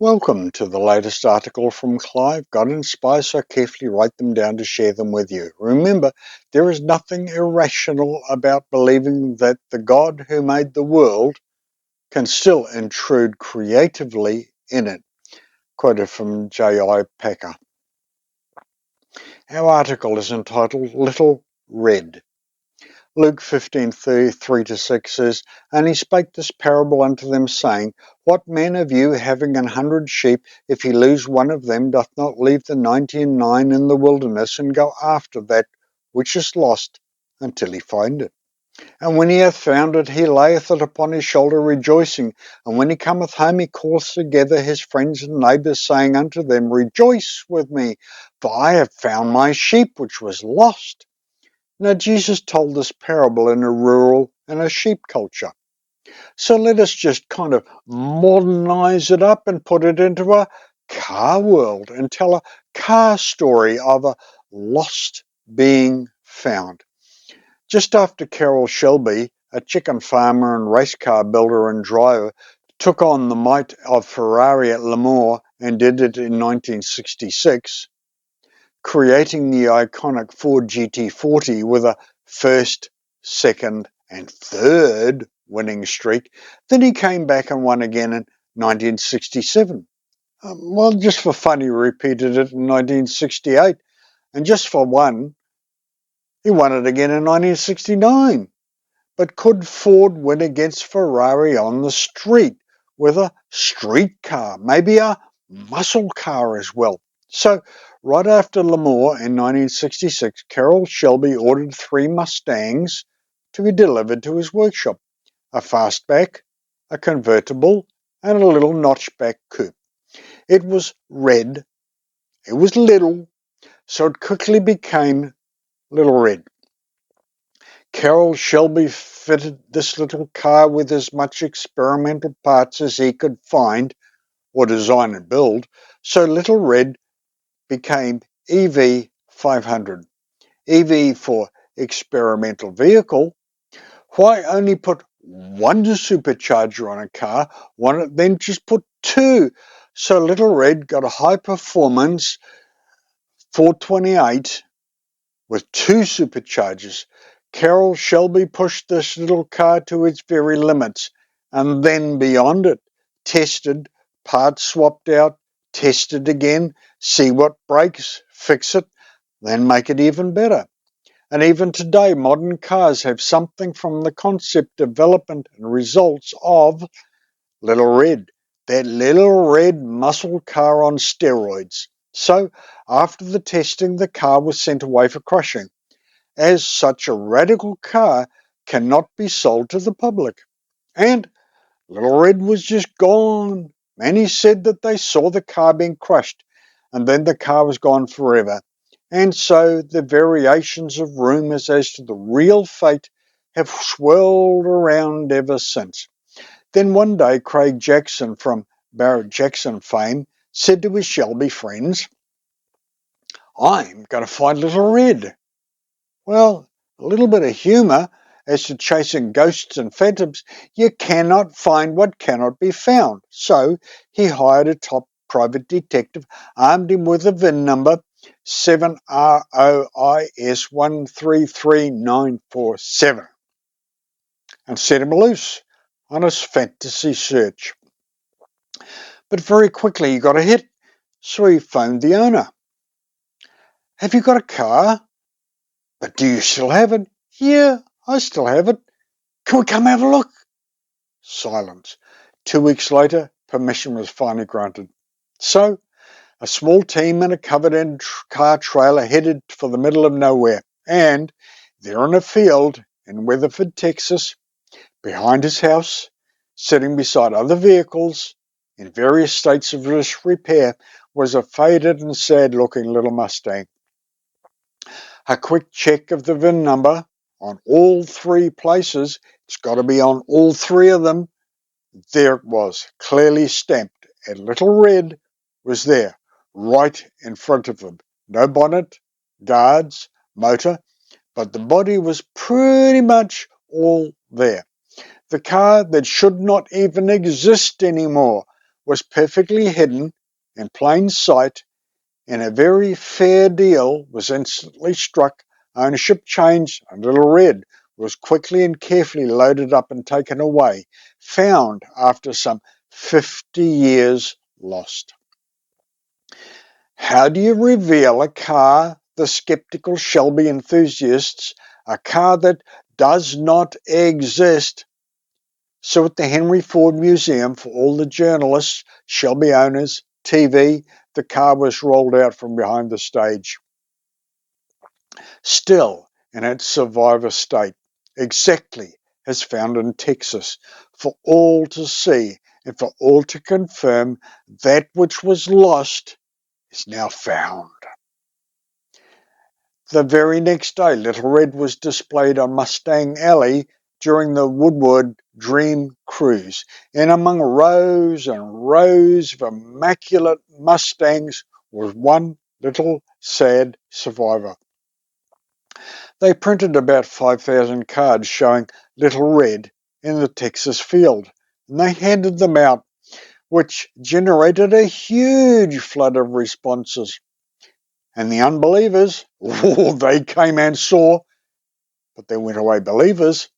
Welcome to the latest article from Clive. God inspires, so I carefully write them down to share them with you. Remember, there is nothing irrational about believing that the God who made the world can still intrude creatively in it. Quoted from J.I. Packer. Our article is entitled Little Red. Luke 15:3-6 says, And he spake this parable unto them, saying, What man of you, having 100 sheep, if he lose one of them, doth not leave the 99 in the wilderness, and go after that which is lost, until he find it? And when he hath found it, he layeth it upon his shoulder, rejoicing. And when he cometh home, he calleth together his friends and neighbours, saying unto them, Rejoice with me, for I have found my sheep which was lost. Now, Jesus told this parable in a rural and a sheep culture. So let us just kind of modernize it up and put it into a car world and tell a car story of a lost being found. Just after Carroll Shelby, a chicken farmer and race car builder and driver, took on the might of Ferrari at Le Mans and did it in 1966, creating the iconic Ford GT40 with a first, second, and third winning streak. Then he came back and won again in 1967. Well, just for fun, he repeated it in 1968. And just for one, he won it again in 1969. But could Ford win against Ferrari on the street with a street car, maybe a muscle car as well? So, right after Le Mans in 1966, Carroll Shelby ordered 3 Mustangs to be delivered to his workshop: a fastback, a convertible, and a little notchback coupe. It was red, it was little, so it quickly became Little Red. Carroll Shelby fitted this little car with as much experimental parts as he could find or design and build, so Little Red became EV 500. EV for experimental vehicle. Why only put one supercharger on a car, then just put 2? So Little Red got a high performance 428 with 2 superchargers. Carroll Shelby pushed this little car to its very limits and then beyond it. Tested, parts swapped out, tested again, see what breaks, fix it, then make it even better. And even today, modern cars have something from the concept, development, and results of Little Red, that little red muscle car on steroids. So, after the testing, the car was sent away for crushing, as such a radical car cannot be sold to the public. And Little Red was just gone. Many said that they saw the car being crushed, and then the car was gone forever. And so the variations of rumours as to the real fate have swirled around ever since. Then one day, Craig Jackson from Barrett Jackson fame said to his Shelby friends, I'm going to find Little Red. Well, a little bit of humour as to chasing ghosts and phantoms. You cannot find what cannot be found. So he hired a top private detective, armed him with a VIN number 7ROIS133947, and set him loose on his fantasy search. But very quickly he got a hit, so he phoned the owner. Have you got a car? But do you still have it? Yeah, I still have it. Can we come have a look? Silence. 2 weeks later, permission was finally granted. So, a small team in a covered-in car trailer headed for the middle of nowhere. And there in a field in Weatherford, Texas, behind his house, sitting beside other vehicles in various states of disrepair, was a faded and sad-looking little Mustang. A quick check of the VIN number on all 3 places. It's got to be on all 3 of them. There it was, clearly stamped, and Little Red was there, right in front of them. No bonnet, guards, motor, but the body was pretty much all there. The car that should not even exist anymore was perfectly hidden in plain sight, and a very fair deal was instantly struck. Ownership changed, and Little Red was quickly and carefully loaded up and taken away, found after some 50 years lost. How do you reveal a car, the skeptical Shelby enthusiasts, a car that does not exist? So at the Henry Ford Museum, for all the journalists, Shelby owners, TV, the car was rolled out from behind the stage, still in its survivor state, exactly as found in Texas, for all to see and for all to confirm that which was lost is now found. The very next day, Little Red was displayed on Mustang Alley during the Woodward Dream Cruise, and among rows and rows of immaculate Mustangs was one little sad survivor. They printed about 5,000 cards showing Little Red in the Texas field, and they handed them out, which generated a huge flood of responses. And the unbelievers, oh, they came and saw, but they went away believers.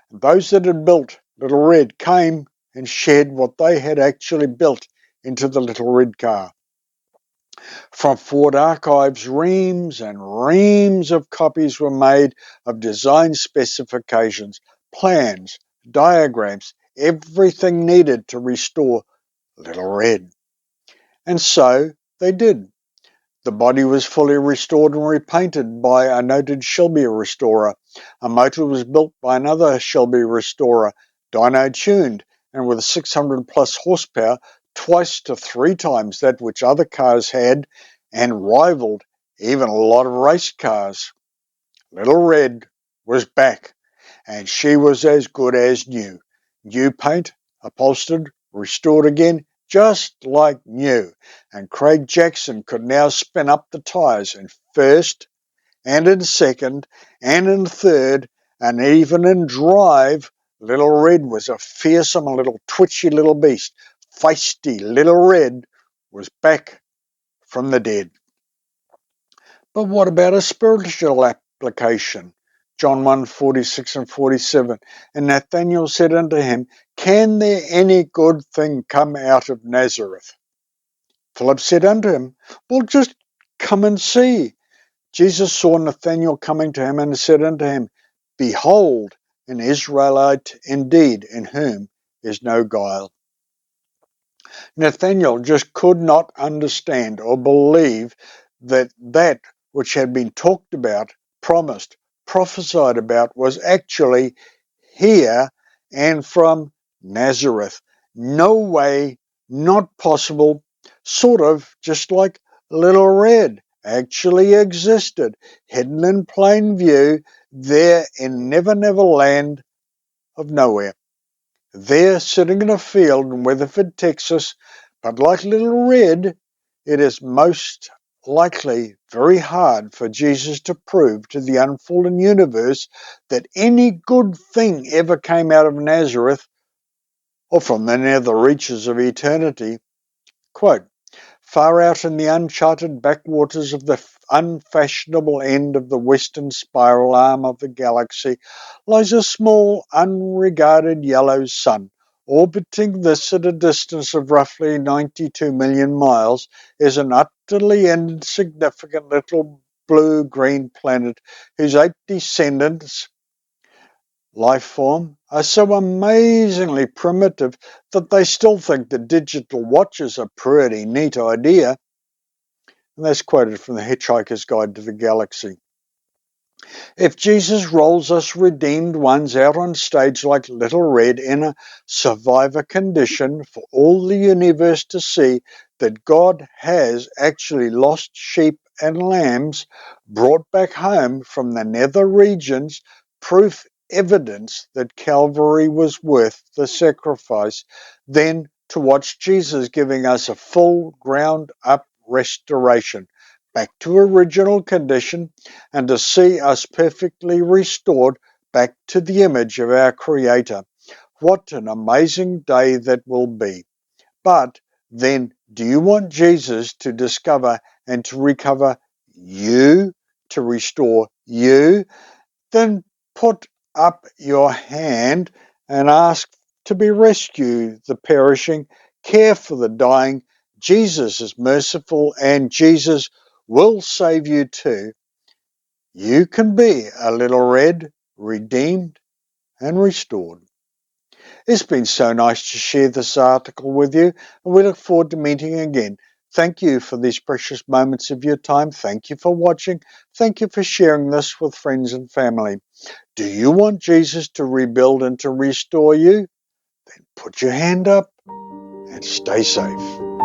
And those that had built Little Red came and shared what they had actually built into the Little Red car. From Ford archives, reams and reams of copies were made of design specifications, plans, diagrams, everything needed to restore Little Red. And so they did. The body was fully restored and repainted by a noted Shelby restorer. A motor was built by another Shelby restorer, dyno tuned, and with 600 plus horsepower, twice to 3 times that which other cars had, and rivaled even a lot of race cars. Little Red was back, and she was as good as new. New paint, upholstered, restored again, just like new. And Craig Jackson could now spin up the tyres in first, and in second, and in third, and even in drive. Little Red was a fearsome little twitchy little beast. Feisty Little Red was back from the dead. But what about a spiritual application? John 1:46 and 47. And Nathanael said unto him, Can there any good thing come out of Nazareth? Philip said unto him, Well, just come and see. Jesus saw Nathanael coming to him and said unto him, Behold, an Israelite indeed, in whom is no guile. Nathanael just could not understand or believe that that which had been talked about, promised, prophesied about was actually here and from Nazareth. No way, not possible, sort of just like Little Red actually existed, hidden in plain view, there in Never Never Land of nowhere. There, sitting in a field in Weatherford, Texas, but like Little Red, it is most likely very hard for Jesus to prove to the unfallen universe that any good thing ever came out of Nazareth or from the nether reaches of eternity. Quote, Far out in the uncharted backwaters of the unfashionable end of the western spiral arm of the galaxy lies a small, unregarded yellow sun. Orbiting this at a distance of roughly 92 million miles is an utterly insignificant little blue-green planet whose 8 descendants life form are so amazingly primitive that they still think the digital watch is a pretty neat idea. And that's quoted from the Hitchhiker's Guide to the Galaxy. If Jesus rolls us redeemed ones out on stage like Little Red in a survivor condition for all the universe to see that God has actually lost sheep and lambs brought back home from the nether regions, proof evidence that Calvary was worth the sacrifice, then to watch Jesus giving us a full ground up restoration back to original condition, and to see us perfectly restored back to the image of our Creator. What an amazing day that will be. But then do you want Jesus to discover and to recover you, to restore you? Then put up your hand and ask to be rescued, the perishing, care for the dying. Jesus is merciful and Jesus will save you too. You can be a little red, redeemed and restored. It's been so nice to share this article with you, and we look forward to meeting again. Thank you for these precious moments of your time. Thank you for watching. Thank you for sharing this with friends and family. Do you want Jesus to rebuild and to restore you? Then put your hand up and stay safe.